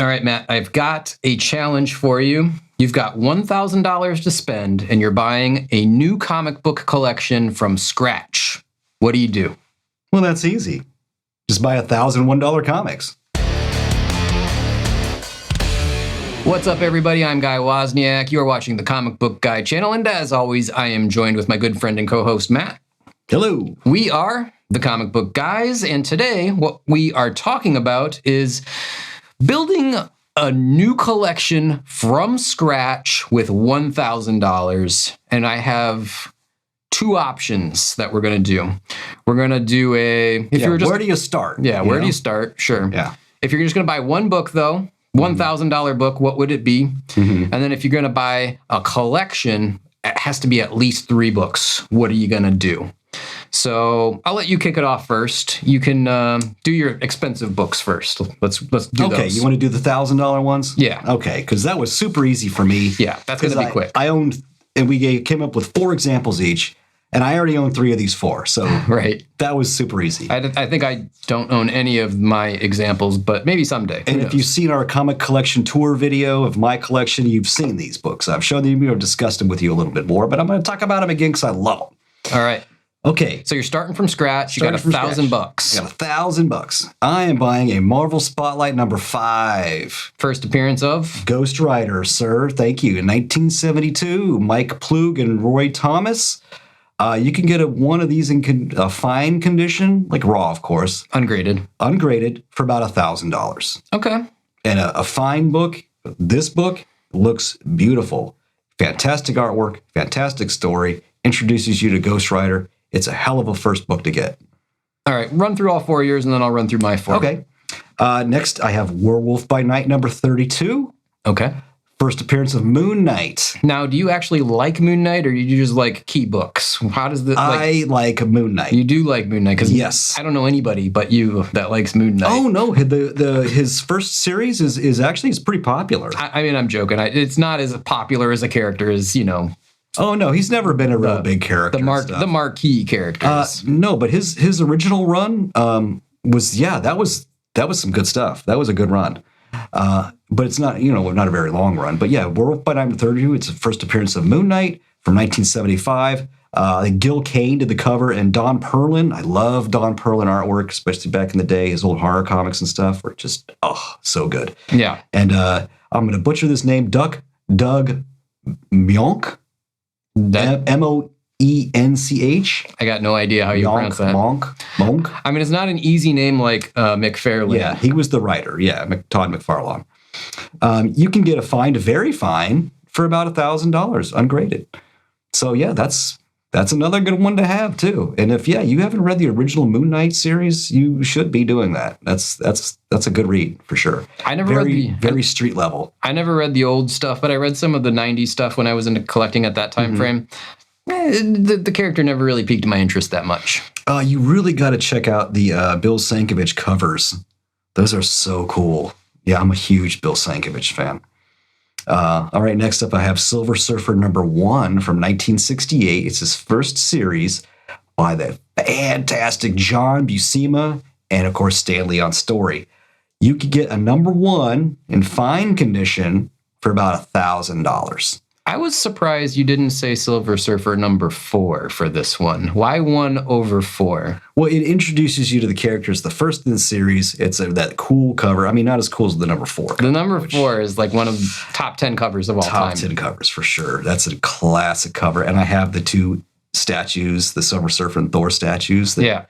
All right, Matt, I've got a challenge for you. You've got $1,000 to spend, and you're buying a new comic book collection from scratch. What do? Well, that's easy. Just buy $1,001 comics. What's up, everybody? I'm Guy Wozniak. You're watching the Comic Book Guy channel, and as always, I am joined with my good friend and co-host, Matt. Hello. We are the Comic Book Guys, and today what we are talking about is building a new collection from scratch with $1,000. And I have two options that we're going to do. We're going to do where do you start? Yeah, where do you start? Sure. Yeah. If you're just going to buy one book, though, $1,000 book, what would it be? Mm-hmm. And then if you're going to buy a collection, it has to be at least 3 books. What are you going to do? So I'll let you kick it off first. You can do your expensive books first. Let's do those. Okay, you want to do the $1,000 ones? Yeah. Okay, because that was super easy for me. Yeah, that's going to be quick. I owned, and we came up with 4 examples each, and I already own 3 of these 4. So right, that was super easy. I think I don't own any of my examples, but maybe someday. And if you've seen our comic collection tour video of my collection, you've seen these books. I've shown them, I've discussed them with you a little bit more, but I'm going to talk about them again because I love them. All right. Okay. So you're starting from scratch. You got $1,000. I got $1,000. I am buying a Marvel Spotlight number 5. First appearance of Ghost Rider, sir. Thank you. In 1972, Mike Ploog and Roy Thomas. You can get one of these in fine condition, like raw, of course. Ungraded, for about $1,000. Okay. And a fine book. This book looks beautiful. Fantastic artwork, fantastic story. Introduces you to Ghost Rider. It's a hell of a first book to get. All right, run through all 4 of yours, and then I'll run through my 4. Okay. Next, I have Werewolf by Night number 32. Okay. First appearance of Moon Knight. Now, do you actually like Moon Knight, or do you just like key books? How does the I like Moon Knight. You do like Moon Knight, because yes, I don't know anybody but you that likes Moon Knight. Oh no, his first series is actually pretty popular. I mean, I'm joking. It's not as popular as a character as Oh no, he's never been a real big character. The marquee characters. No, but his original run was that was some good stuff. That was a good run. But it's not not a very long run. But yeah, Werewolf by Night 32. It's the first appearance of Moon Knight from 1975. Gil Kane did the cover, and Don Perlin. I love Don Perlin artwork, especially back in the day. His old horror comics and stuff were just so good. Yeah. And I'm going to butcher this name, Doug Moench. Moench. I got no idea how you pronounce that. Monk. I mean, it's not an easy name like McFarlane. Yeah, he was the writer. Yeah, Todd McFarlane. You can get a very fine for about $1,000 ungraded. So yeah, that's another good one to have too. And if you haven't read the original Moon Knight series, you should be doing that. That's a good read for sure. I never read very street level. I never read the old stuff, but I read some of the 90s stuff when I was into collecting at that time frame. The character never really piqued my interest that much. You really got to check out the Bill Sienkiewicz covers. Those are so cool. Yeah, I'm a huge Bill Sienkiewicz fan. All right, next up I have Silver Surfer number 1 from 1968. It's his first series by the fantastic John Buscema and, of course, Stan Lee on story. You could get a number 1 in fine condition for about $1,000. I was surprised you didn't say Silver Surfer number 4 for this one. Why 1 over 4? Well, it introduces you to the characters. The first in the series, it's that cool cover. I mean, not as cool as the number 4 cover. The number 4 is like one of the top 10 covers of all time. Top 10 covers for sure. That's a classic cover. And I have the 2 statues, the Silver Surfer and Thor statues. Favorite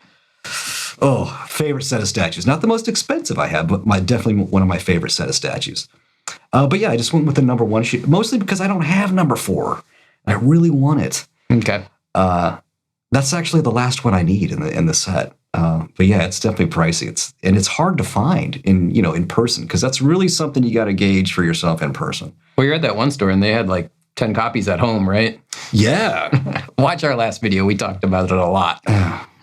set of statues. Not the most expensive I have, but definitely one of my favorite set of statues. But yeah, I just went with the number 1 shoe, mostly because I don't have number 4. I really want it. Okay. That's actually the last one I need in the set. But yeah, it's definitely pricey. It's hard to find in person, because that's really something you got to gauge for yourself in person. Well, you're at that one store and they had like 10 copies at home, right? Yeah. Watch our last video. We talked about it a lot.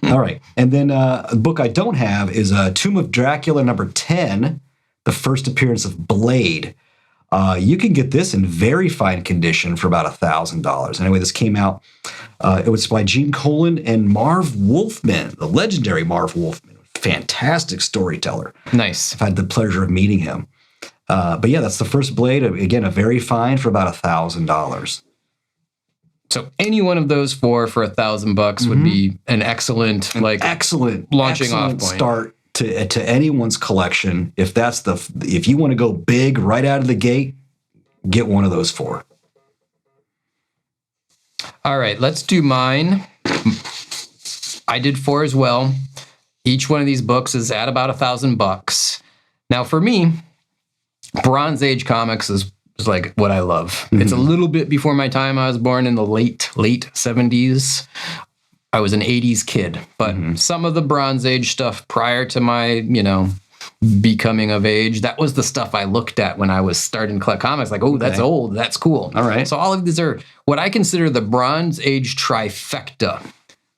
All right. And then a book I don't have is Tomb of Dracula number 10, the first appearance of Blade. You can get this in very fine condition for about $1,000. Anyway, this came out. It was by Gene Colan and Marv Wolfman, the legendary Marv Wolfman. Fantastic storyteller. Nice. I've had the pleasure of meeting him. But yeah, that's the first blade. Again, a very fine for about $1,000. So any one of those four for $1,000 would be an excellent, Excellent launching off point. Start to anyone's collection. If you want to go big right out of the gate, get one of those four. All right, let's do mine. I did four as well. Each one of these books is at about $1,000. Now, for me, Bronze Age comics is like what I love. Mm-hmm. It's a little bit before my time. I was born in the late 70s. I was an 80s kid, but some of the Bronze Age stuff prior to my, becoming of age, that was the stuff I looked at when I was starting to collect comics. Like, oh, that's old. That's cool. All right. So all of these are what I consider the Bronze Age trifecta.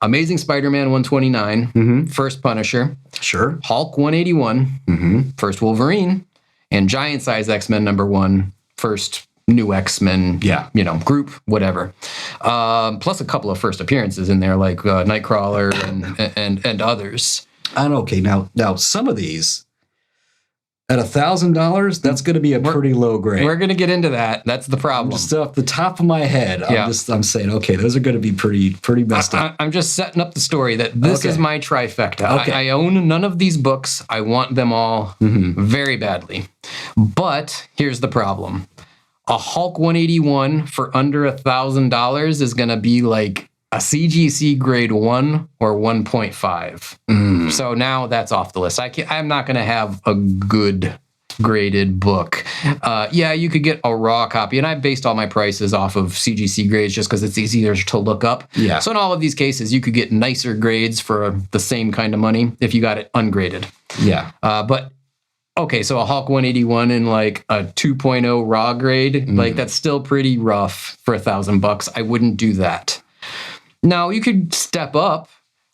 Amazing Spider-Man 129, first Punisher. Sure. Hulk 181, first Wolverine, and Giant Size X-Men #1, first new X-Men, group, whatever. Plus a couple of first appearances in there, like Nightcrawler and others. And okay, now some of these at $1,000, that's going to be a pretty low grade. We're going to get into that. That's the problem. Just off the top of my head, I'm saying, okay, those are going to be pretty messed up. I'm just setting up the story that this is my trifecta. Okay. I own none of these books. I want them all very badly. But here's the problem. A Hulk 181 for under $1,000 is going to be like a CGC grade 1 or 1.5. So now that's off the list. I'm not going to have a good graded book. You could get a raw copy, and I based all my prices off of CGC grades just because it's easier to look up. Yeah. So in all of these cases, you could get nicer grades for the same kind of money if you got it ungraded. Yeah. But okay, so a Hulk 181 in like a 2.0 raw grade, like that's still pretty rough for $1,000. I wouldn't do that. Now you could step up.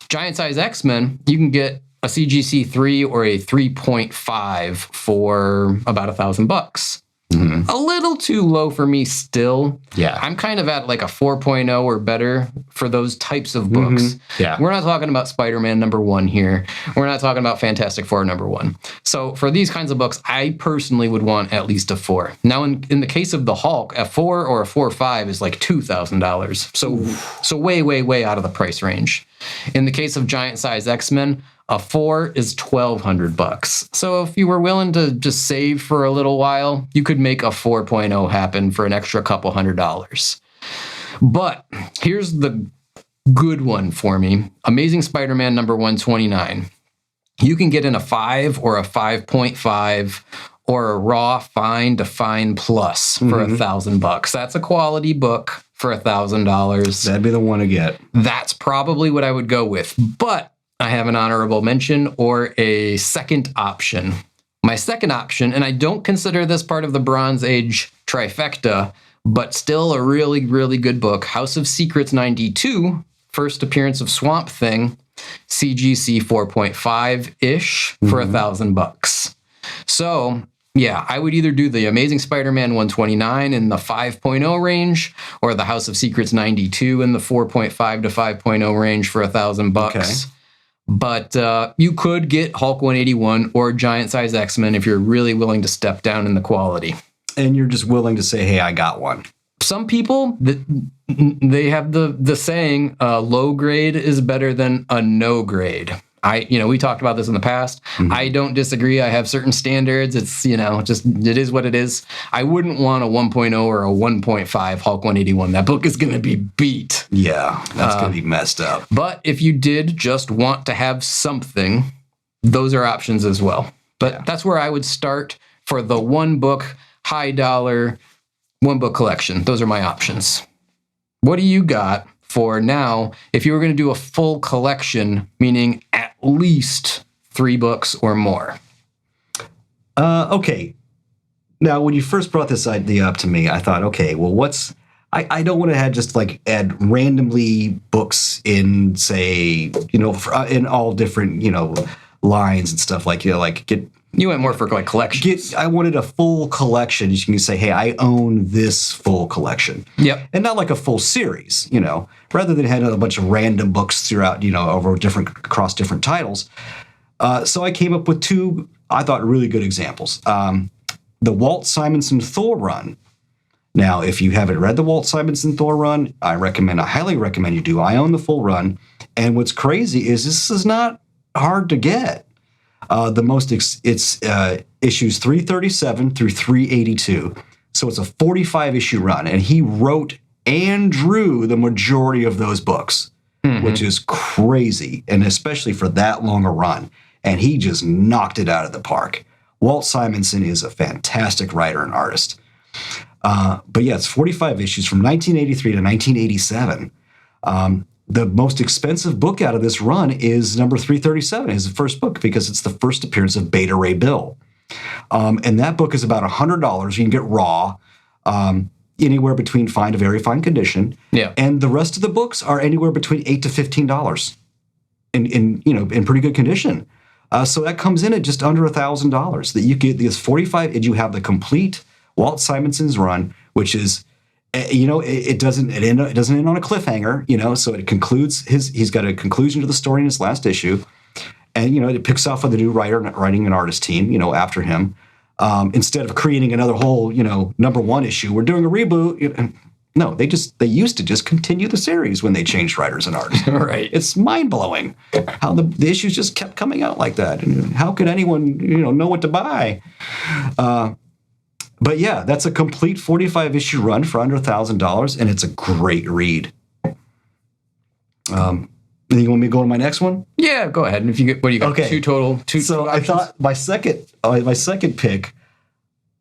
Giant Size X-Men, you can get a CGC 3 or a 3.5 for about $1,000. A little too low for me still. Yeah. I'm kind of at like a 4.0 or better for those types of books. Yeah. We're not talking about Spider-Man #1 here. We're not talking about Fantastic Four #1. So for these kinds of books, I personally would want at least a 4. Now, in the case of the Hulk, a 4 or a 4.5 is like $2,000. So way, way, way out of the price range. In the case of Giant Size X-Men, a 4 is $1,200. So if you were willing to just save for a little while, you could make a 4.0 happen for an extra couple $100. But here's the good one for me. Amazing Spider-Man #129. You can get in a 5 or a 5.5 or a raw fine to fine plus for $1,000. That's a quality book for $1,000. That'd be the one to get. That's probably what I would go with. But I have an honorable mention or a second option. My second option, and I don't consider this part of the Bronze Age trifecta, but still a really, really good book, House of Secrets 92, first appearance of Swamp Thing, CGC 4.5-ish for $1,000. So, yeah, I would either do the Amazing Spider-Man 129 in the 5.0 range or the House of Secrets 92 in the 4.5 to 5.0 range for $1,000. Okay. But you could get Hulk 181 or Giant Size X-Men if you're really willing to step down in the quality. And you're just willing to say, hey, I got one. Some people, they have the saying, low grade is better than a no grade. We talked about this in the past. I don't disagree. I have certain standards. It's, it is what it is. I wouldn't want a 1.0 or a 1.5 Hulk 181. That book is going to be beat. Yeah, that's going to be messed up. But if you did just want to have something, those are options as well. But that's where I would start for the one book, high dollar, one book collection. Those are my options. What do you got for now if you were going to do a full collection, meaning at least 3 books or more? Okay. Now, when you first brought this idea up to me, I thought, okay, well, I don't want to just add randomly books in, say, in all different, lines and stuff get. You went more for collections. I wanted a full collection. You can say, hey, I own this full collection. Yep. And not like a full series, rather than having a bunch of random books throughout, across different titles. So I came up with 2, I thought, really good examples. the Walt Simonson Thor run. Now, if you haven't read the Walt Simonson Thor run, I highly recommend you do. I own the full run. And what's crazy is this is not hard to get. It's issues 337 through 382. So it's a 45 issue run. And he wrote and drew the majority of those books, which is crazy. And especially for that long a run. And he just knocked it out of the park. Walt Simonson is a fantastic writer and artist. But yeah, it's 45 issues from 1983 to 1987. The most expensive book out of this run is number 337, his first book, because it's the first appearance of Beta Ray Bill. And that book is about $100. You can get raw, anywhere between fine to very fine condition. Yeah. And the rest of the books are anywhere between $8 to $15 in pretty good condition. So that comes in at just under $1,000. That you get this 45, and you have the complete Walt Simonson's run, which is, it doesn't end on a cliffhanger, so it concludes he's got a conclusion to the story in his last issue, and it picks off with a new writing and artist team, after him, instead of creating another whole, number one issue. We're doing a reboot. No, they used to just continue the series when they changed writers and artists. Right. It's mind blowing how the issues just kept coming out like that, and how could anyone know what to buy? But yeah, that's a complete 45-issue run for under $1,000, and it's a great read. You want me to go to my next one? Yeah, go ahead. And if you get, what do you got? Okay. Two total. So I thought my second pick.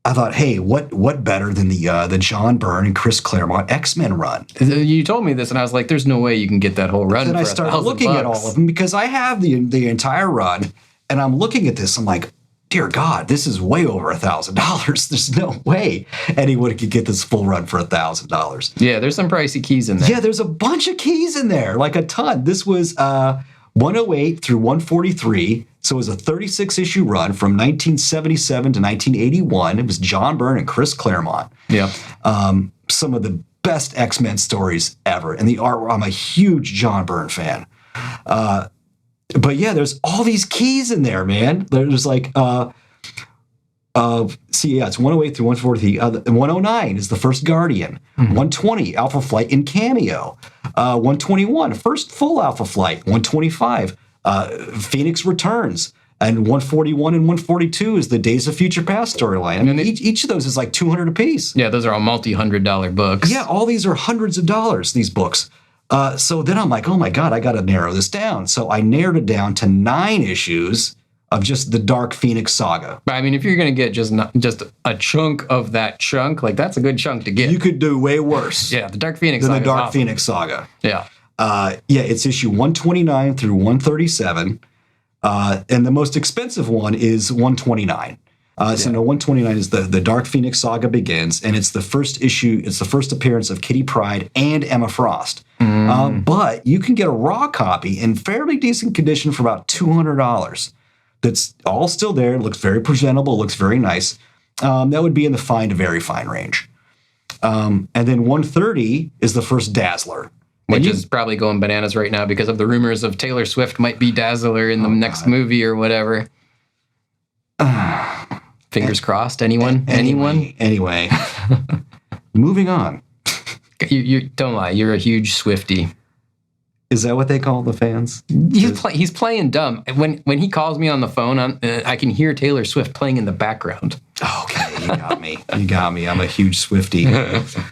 I thought, hey, what better than the John Byrne and Chris Claremont X-Men run? You told me this, and I was like, "There's no way you can get that whole run." Then I started looking at all of them because I have the entire run, and I'm looking at this. I'm like, dear God, this is way over $1,000. There's no way anyone could get this full run for $1,000. Yeah, there's some pricey keys in there. Yeah, there's a bunch of keys in there, like a ton. This was 108 through 143. So it was a 36-issue run from 1977 to 1981. It was John Byrne and Chris Claremont. Yeah. Some of the best X-Men stories ever. And the art, I'm a huge John Byrne fan. But yeah, there's all these keys in there, man. There's like, it's 108 through 143. 109 is the first Guardian. 120, Alpha Flight in Cameo. 121, first full Alpha Flight. 125, Phoenix Returns. And 141 and 142 is the Days of Future Past storyline. I mean, each of those is like $200 apiece. Yeah, those are all multi-$100 books. Yeah, all these are hundreds of dollars, these books. So then I'm like, oh my God, I got to narrow this down. So I narrowed it down to 9 issues of just the Dark Phoenix saga. But I mean, if you're going to get just a chunk of that chunk, like that's a good chunk to get. You could do way worse. Yeah, the Dark Phoenix than saga. The Dark Phoenix saga. Yeah. It's issue 129 through 137. And the most expensive one is 129. So no, 129 is the Dark Phoenix saga begins, and it's the first issue. It's the first appearance of Kitty Pryde and Emma Frost. But you can get a raw copy in fairly decent condition for about $200. That's all still there. It looks very presentable. Looks very nice. That would be in the fine to very fine range. And then 130 is the first Dazzler. Which is probably going bananas right now because of the rumors of Taylor Swift might be Dazzler in the next movie or whatever. Fingers crossed. Anyone? Anyway. Moving on. You don't lie. You're a huge Swiftie. Is that what they call the fans? He's playing dumb. When he calls me on the phone, I can hear Taylor Swift playing in the background. Okay, you got me. You got me. I'm a huge Swiftie.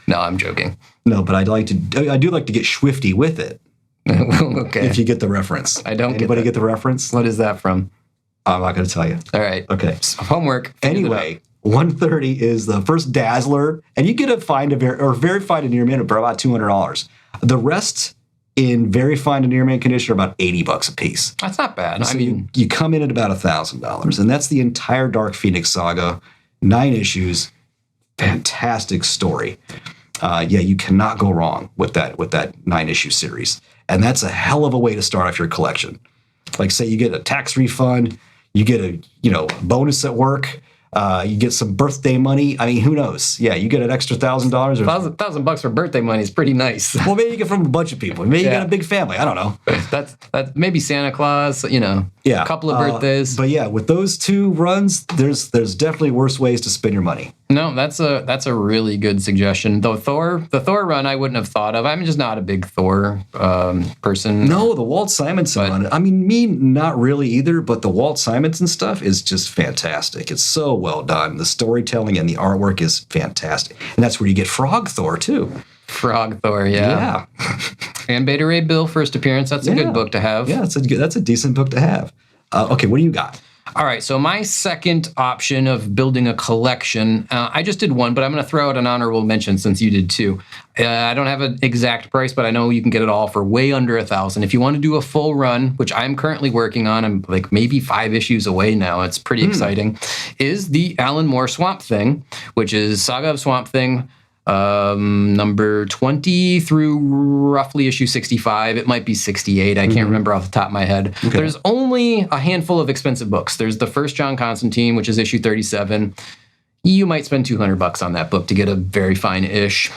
No, I'm joking. No, but I do like to get Swifty with it. Okay. If you get the reference. I don't. Anybody get the reference? What is that from? I'm not going to tell you. All right. Okay. Homework. Anyway, 130 is the first Dazzler, and you get a very fine to near mint for about $200. The rest in very fine to near mint condition are about $80 a piece. That's not bad. So you come in at about $1,000, and that's the entire Dark Phoenix saga, 9 issues, fantastic story. You cannot go wrong with that 9-issue series, and that's a hell of a way to start off your collection. Like, say you get a tax refund, you get a bonus at work, You get some birthday money. I mean, who knows? Yeah, you get an extra $1,000 or $1,000 for birthday money is pretty nice. well, maybe you get from a bunch of people. Maybe you got a big family. I don't know. That's maybe Santa Claus. A couple of birthdays. But yeah, with those two runs, there's definitely worse ways to spend your money. No, that's a really good suggestion. Though the Thor run, I wouldn't have thought of. I'm just not a big Thor person. No, the Walt Simonson run. I mean, me not really either. But the Walt Simonson stuff is just fantastic. It's so well done. The storytelling and the artwork is fantastic, and that's where you get Frog Thor too. Frog Thor, yeah. And Beta Ray Bill first appearance. That's a good book to have. Yeah, that's a decent book to have. Okay, what do you got? All right, so my second option of building a collection, I just did one, but I'm going to throw out an honorable mention since you did too. I don't have an exact price, but I know you can get it all for way under $1,000. If you want to do a full run, which I'm currently working on, I'm like maybe 5 issues away now. It's pretty exciting. Is the Alan Moore Swamp Thing, which is Saga of Swamp Thing. Number 20 through roughly issue 65. It might be 68. I can't remember off the top of my head. Okay. There's only a handful of expensive books. There's the first John Constantine, which is issue 37. You might spend $200 on that book to get a very fine-ish.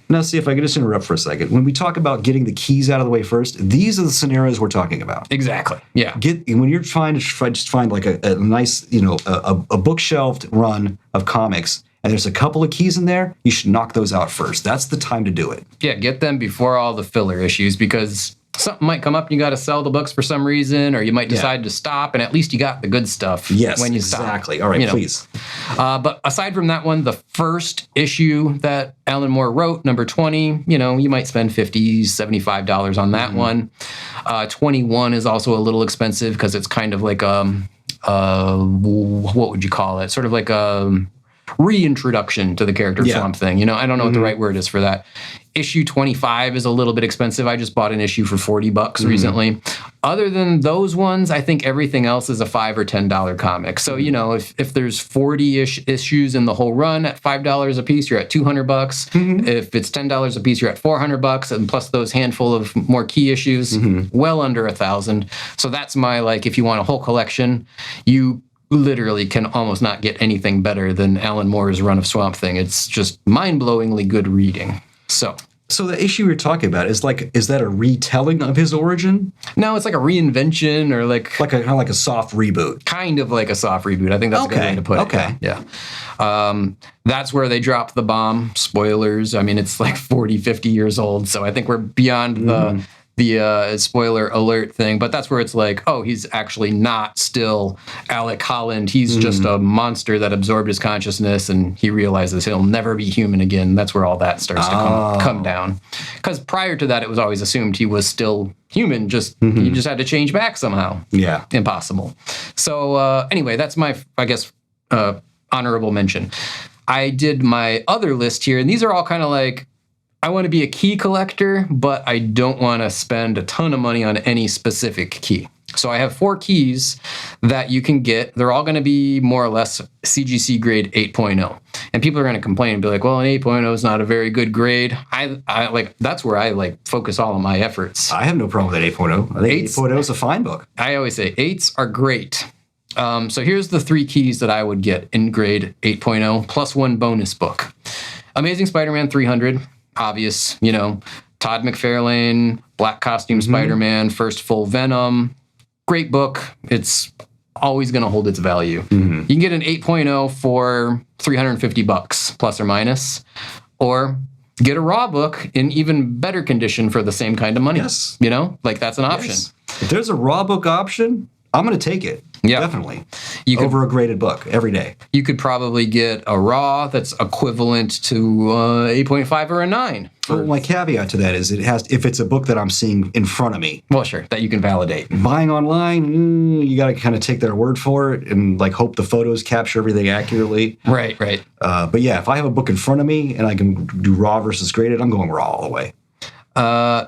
Now, see, if I could just interrupt for a second. When we talk about getting the keys out of the way first, these are the scenarios we're talking about. Exactly. Yeah. When you're trying to just find like a nice, a bookshelved run of comics, and there's a couple of keys in there, you should knock those out first. That's the time to do it. Yeah, get them before all the filler issues, because something might come up and you got to sell the books for some reason, or you might decide to stop, and at least you got the good stuff when you stop. Exactly. All right, please. But aside from that one, the first issue that Alan Moore wrote, number 20, you might spend $50, $75 on that one. 21 is also a little expensive because it's kind of like what would you call it? Sort of like a reintroduction to the character of Swamp Thing. I don't know what the right word is for that. Issue 25 is a little bit expensive. I just bought an issue for $40 recently. Other than those ones, I think everything else is a $5 or $10 comic. So, if there's 40-ish issues in the whole run at $5 a piece, you're at $200. If it's $10 a piece, you're at $400. And plus those handful of more key issues, well under $1,000. So that's my, if you want a whole collection, you literally can almost not get anything better than Alan Moore's run of Swamp Thing. It's just mind-blowingly good reading. So the issue you're talking about is that a retelling of his origin? No, it's like a reinvention or kind of like a soft reboot. Kind of like a soft reboot. I think that's a good way to put it. Okay. Yeah. That's where they dropped the bomb. Spoilers. I mean, it's like 40, 50 years old. So I think we're beyond the spoiler alert thing, but that's where it's like, oh, he's actually not still Alec Holland. He's just a monster that absorbed his consciousness, and he realizes he'll never be human again. That's where all that starts to come down. Because prior to that, it was always assumed he was still human. He just had to change back somehow. Yeah, impossible. So anyway, that's my, I guess, honorable mention. I did my other list here, and these are all kind of like, I want to be a key collector, but I don't want to spend a ton of money on any specific key. So I have 4 keys that you can get. They're all going to be more or less CGC grade 8.0. And people are going to complain and be like, well, an 8.0 is not a very good grade. That's where I focus all of my efforts. I have no problem with that 8.0. I think 8.0 is a fine book. I always say 8s are great. So here's the 3 keys that I would get in grade 8.0 plus 1 bonus book. Amazing Spider-Man 300. Obvious, Todd McFarlane, Black Costume Spider-Man, first full Venom. Great book. It's always going to hold its value. You can get an 8.0 for $350 plus or minus, or get a raw book in even better condition for the same kind of money. Yes. That's an option. Yes. If there's a raw book option, I'm going to take it. Yeah, definitely. Over a graded book every day. You could probably get a raw that's equivalent to 8.5 or a 9. Well, my caveat to that is if it's a book that I'm seeing in front of me. Well, sure, that you can validate. Buying online, you got to kind of take their word for it and hope the photos capture everything accurately. Right. But yeah, if I have a book in front of me and I can do raw versus graded, I'm going raw all the way.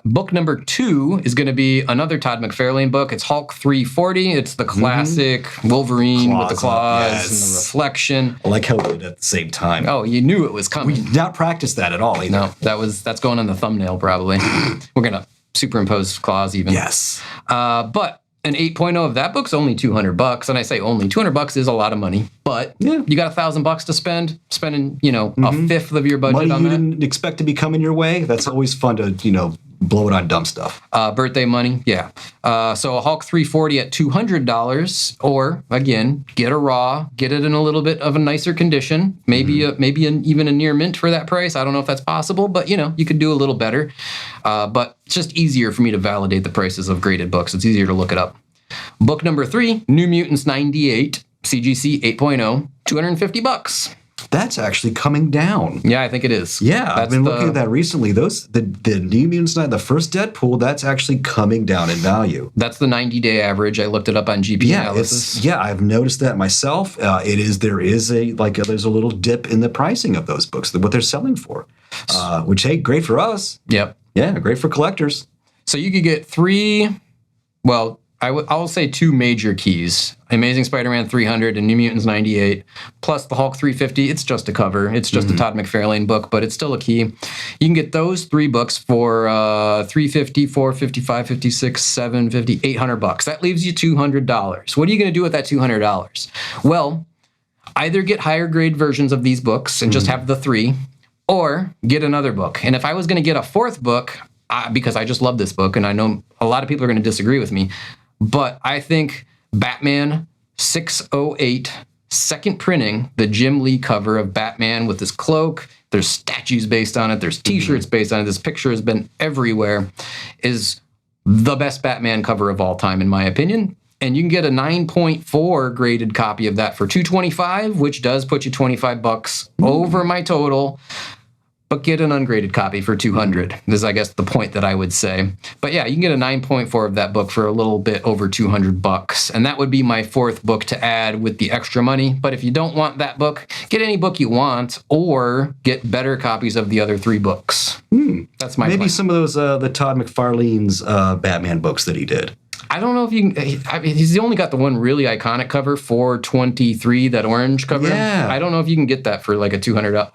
Book number 2 is going to be another Todd McFarlane book. It's Hulk 340. It's the classic Wolverine with the claws and the reflection. I like how we did it at the same time. Oh, you knew it was coming. We did not practice that at all either. No, that's going on the thumbnail probably. We're going to superimpose claws even. Yes. But an 8.0 of that book's only $200, and I say only $200 is a lot of money, but Yeah. you got $1,000 to spend, spending a fifth of your budget Money on you that. didn't expect to be coming your way. That's always fun to blow it on dumb stuff. Birthday money, yeah. So a Hulk 340 at $200, or again, get a raw, get it in a little bit of a nicer condition, maybe even a near mint for that price. I don't know if that's possible, but you could do a little better. But it's just easier for me to validate the prices of graded books. It's easier to look it up. Book number 3, New Mutants 98, CGC 8.0, $250. That's actually coming down. Yeah, I think it is. Yeah, I've been looking at that recently. The New Mutants 9, the first Deadpool, that's actually coming down in value. That's the 90-day average. I looked it up on GP analysis. I've noticed that myself. There's a little dip in the pricing of those books, what they're selling for, which, hey, great for us. Yep. Yeah, great for collectors. So you could get 3, well, I'll say 2 major keys. Amazing Spider-Man 300 and New Mutants 98, plus the Hulk 350. It's just a cover. It's just a Todd McFarlane book, but it's still a key. You can get those 3 books for $350, $450, $550, $650, $750, $800. That leaves you $200. What are you going to do with that $200? Well, either get higher grade versions of these books and just have the 3, or get another book. And if I was going to get a 4th book, because I just love this book, and I know a lot of people are going to disagree with me, but I think Batman 608, second printing, the Jim Lee cover of Batman with his cloak, there's statues based on it, there's t-shirts based on it, this picture has been everywhere, is the best Batman cover of all time, in my opinion. And you can get a 9.4 graded copy of that for $225, which does put you $25 over my total. But get an ungraded copy for $200 is, I guess, the point that I would say. But yeah, you can get a 9.4 of that book for a little bit over $200. And that would be my 4th book to add with the extra money. But if you don't want that book, get any book you want, or get better copies of the other 3 books. That's my Maybe plan. some of those the Todd McFarlane's Batman books that he did. I don't know if you can. He's only got the one really iconic cover, 423, that orange cover. Yeah. I don't know if you can get that for like a $200.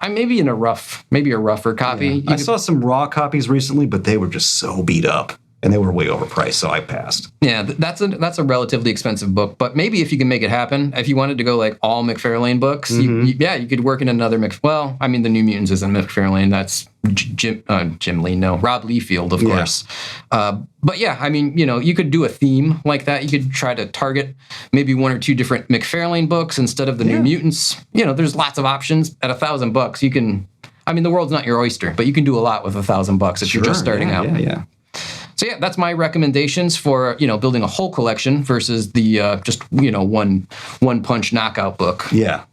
Maybe a rougher copy. Yeah. I saw some raw copies recently, but they were just so beat up. And they were way overpriced, so I passed. Yeah, that's a relatively expensive book, but maybe if you can make it happen, if you wanted to go like all McFarlane books, you could work in another the New Mutants isn't McFarlane, that's Rob Liefeld, of course. But yeah, you could do a theme like that. You could try to target maybe 1 or 2 different McFarlane books instead of the New Mutants. There's lots of options at $1,000. You can, the world's not your oyster, but you can do a lot with $1,000 if you're just starting out. Yeah. So yeah, that's my recommendations for building a whole collection versus the just one punch knockout book. Yeah.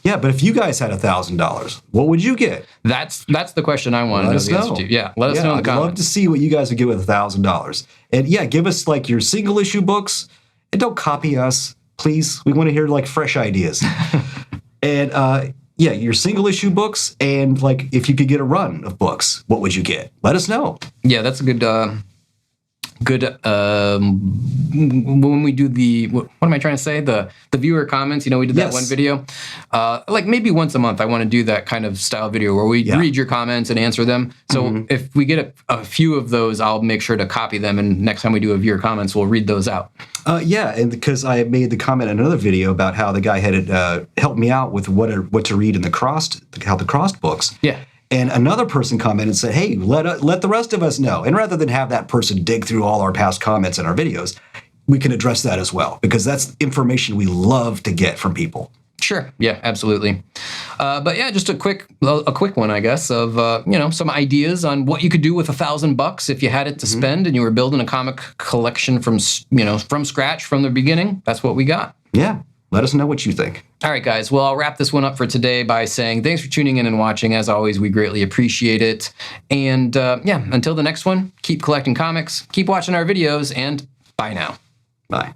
Yeah, but if you guys had $1,000, what would you get? That's the question I want to know the answer to. Yeah, let us know in the comments. I'd love to see what you guys would get with $1,000. And yeah, give us like your single issue books, and don't copy us, please. We want to hear like fresh ideas. And your single issue books, and like if you could get a run of books, what would you get? Let us know. Yeah, that's a good when we do what am I trying to say? The viewer comments, we did that one video. Like maybe once a month, I want to do that kind of style video where we read your comments and answer them. So if we get a few of those, I'll make sure to copy them. And next time we do a viewer comments, we'll read those out. And because I made the comment in another video about how the guy had helped me out with what to read in the crossed books. Yeah. And another person commented and said, hey, let the rest of us know. And rather than have that person dig through all our past comments in our videos, we can address that as well, because that's information we love to get from people. Sure. Yeah, absolutely. But yeah, just a quick one, I guess, of some ideas on what you could do with $1,000 if you had it to spend and you were building a comic collection from scratch from the beginning. That's what we got. Yeah. Let us know what you think. All right, guys. Well, I'll wrap this one up for today by saying thanks for tuning in and watching. As always, we greatly appreciate it. And until the next one, keep collecting comics, keep watching our videos, and bye now. Bye.